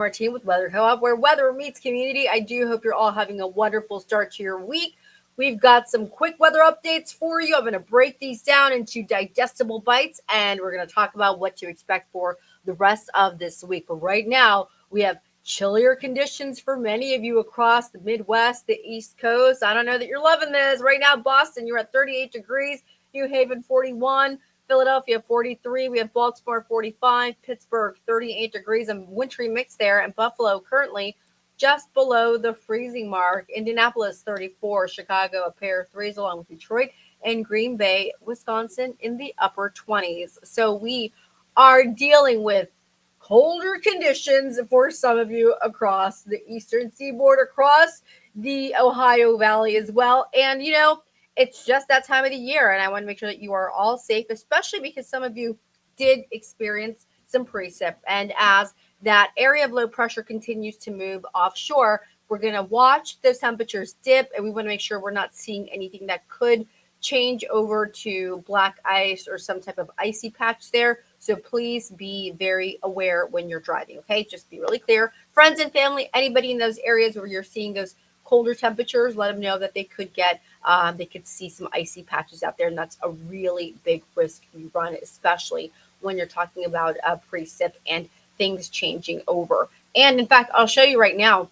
Martine with Weather Co-op, where weather meets community. I do hope you're all having a wonderful start to your week. We've got some quick weather updates for you. I'm going to break these down into digestible bites, and we're going to talk about what to expect for the rest of this week. But right now, we have chillier conditions for many of you across the Midwest, the East Coast. I don't know that you're loving this. Right now, Boston, you're at 38 degrees, New Haven, 41. Philadelphia 43, we have Baltimore 45, Pittsburgh 38 degrees, and wintry mix there, and Buffalo currently just below the freezing mark. Indianapolis 34, Chicago a pair of threes along with Detroit, and Green Bay, Wisconsin in the upper 20s. So we are dealing with colder conditions for some of you across the eastern seaboard, across the Ohio Valley as well. And it's just that time of the year, and I want to make sure that you are all safe, especially because some of you did experience some precip. And as that area of low pressure continues to move offshore, we're going to watch those temperatures dip, and we want to make sure we're not seeing anything that could change over to black ice or some type of icy patch there. So please be very aware when you're driving, okay? Just be really clear. Friends and family, anybody in those areas where you're seeing those colder temperatures, let them know that they could see some icy patches out there, and that's a really big risk you run, especially when you're talking about precip and things changing over. And in fact, I'll show you right now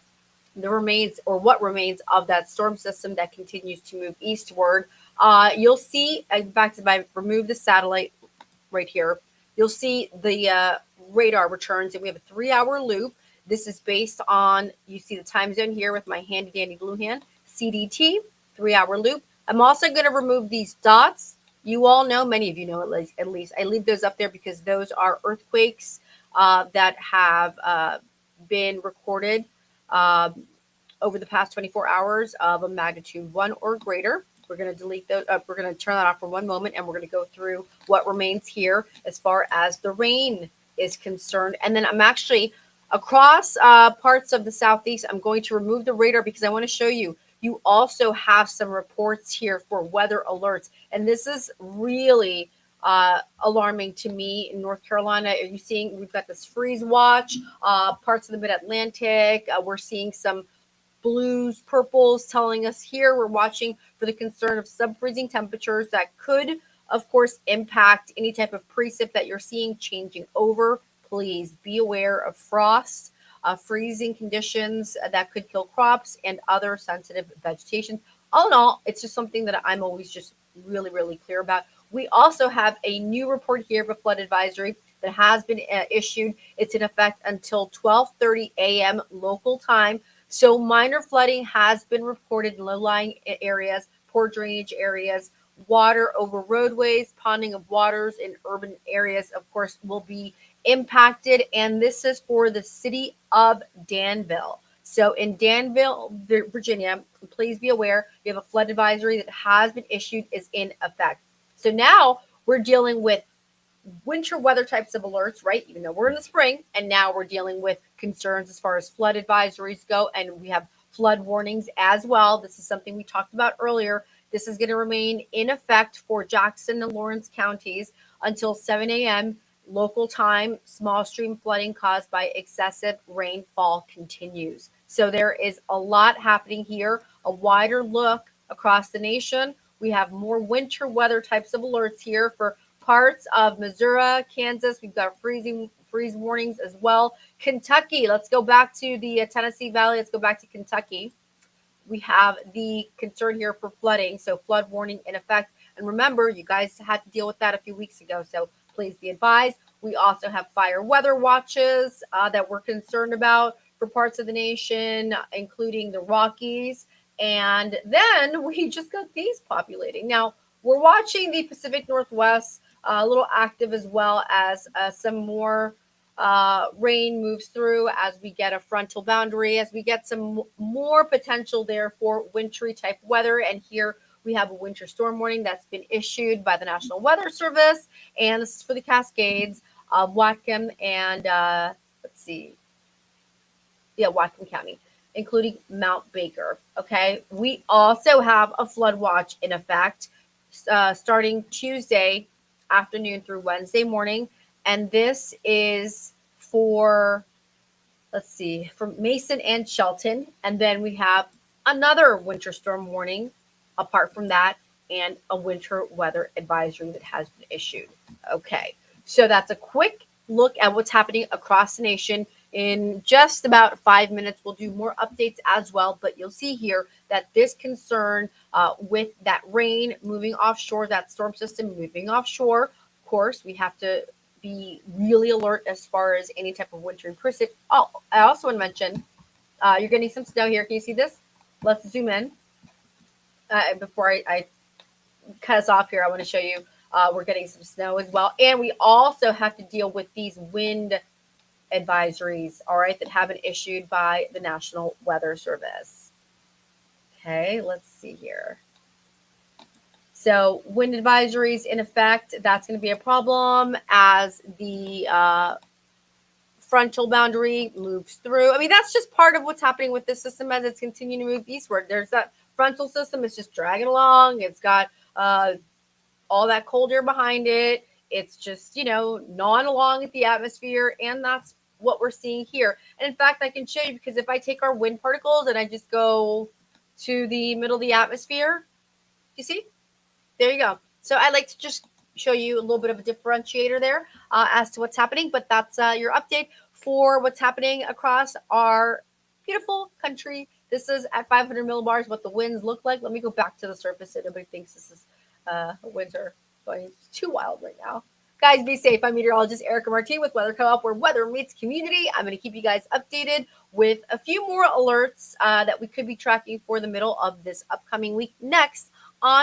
what remains of that storm system that continues to move eastward. You'll see, in fact, if I remove the satellite right here, you'll see the radar returns, and we have a 3-hour loop. This is based on, you see the time zone here with my handy dandy blue hand, CDT, 3-hour loop. I'm also going to remove these dots. You all know, many of you know at least, I leave those up there because those are earthquakes that have been recorded over the past 24 hours of a magnitude 1 or greater. We're going to delete those. We're going to turn that off for one moment, and we're going to go through what remains here as far as the rain is concerned. And then I'm actually across parts of the southeast, I'm going to remove the radar because I want to show you. You also have some reports here for weather alerts, and this is really alarming to me in North Carolina. Are you seeing? We've got this freeze watch, parts of the Mid-Atlantic. We're seeing some blues, purples telling us here we're watching for the concern of sub-freezing temperatures that could, of course, impact any type of precip that you're seeing changing over. Please be aware of frost, freezing conditions that could kill crops and other sensitive vegetation. All in all, it's just something that I'm always just really, really clear about. We also have a new report here of a flood advisory that has been issued. It's in effect until 12:30 a.m. local time. So minor flooding has been reported in low-lying areas, poor drainage areas, water over roadways, ponding of waters in urban areas, of course, will be impacted. And this is for the city of Danville. So in Danville, Virginia, please be aware, we have a flood advisory that has been issued, is in effect. So now we're dealing with winter weather types of alerts, right? Even though we're in the spring, and now we're dealing with concerns as far as flood advisories go, and we have flood warnings as well. This is something we talked about earlier. This is going to remain in effect for Jackson and Lawrence counties until 7 a.m. local time. Small stream flooding caused by excessive rainfall continues. So there is a lot happening here, a wider look across the nation. We have more winter weather types of alerts here for parts of Missouri, Kansas. We've got freeze warnings as well. Kentucky, let's go back to the Tennessee Valley. Let's go back to Kentucky. We have the concern here for flooding. So flood warning in effect. And remember, you guys had to deal with that a few weeks ago. So please be advised. We also have fire weather watches that we're concerned about for parts of the nation, including the Rockies. And then we just got these populating. Now, we're watching the Pacific Northwest a little active, as well as some more rain moves through as we get a frontal boundary, as we get some more potential there for wintry type weather. And here we have a winter storm warning that's been issued by the National Weather Service. And this is for the Cascades, Whatcom, and Whatcom County, including Mount Baker. Okay. We also have a flood watch in effect starting Tuesday afternoon through Wednesday morning. And this is for let's see, from Mason and Shelton. And then we have another winter storm warning apart from that, and a winter weather advisory that has been issued. Okay, so that's a quick look at what's happening across the nation. In just about 5 minutes, we'll do more updates as well, but you'll see here that this concern with that rain moving offshore, that storm system moving offshore, of course, we have to be really alert as far as any type of wintering precip. Oh, I also want to mention you're getting some snow here. Can you see this? Let's zoom in. Before I cut us off here, I want to show you we're getting some snow as well. And we also have to deal with these wind advisories, all right, that have been issued by the National Weather Service. Okay, let's see here. So wind advisories in effect, that's going to be a problem as the frontal boundary moves through. I mean, that's just part of what's happening with this system as it's continuing to move eastward. There's that frontal system, it's just dragging along. It's got all that cold air behind it. It's just, gnawing along at the atmosphere, and that's what we're seeing here. And in fact, I can show you, because if I take our wind particles and I just go to the middle of the atmosphere, you see? There you go. So I like to just show you a little bit of a differentiator there as to what's happening, but that's your update for what's happening across our beautiful country. This is at 500 millibars, what the winds look like. Let me go back to the surface so nobody thinks this is winds are going too wild right now. Guys, be safe. I'm meteorologist Erica Martin with Weather Co-op, where weather meets community. I'm going to keep you guys updated with a few more alerts that we could be tracking for the middle of this upcoming week next on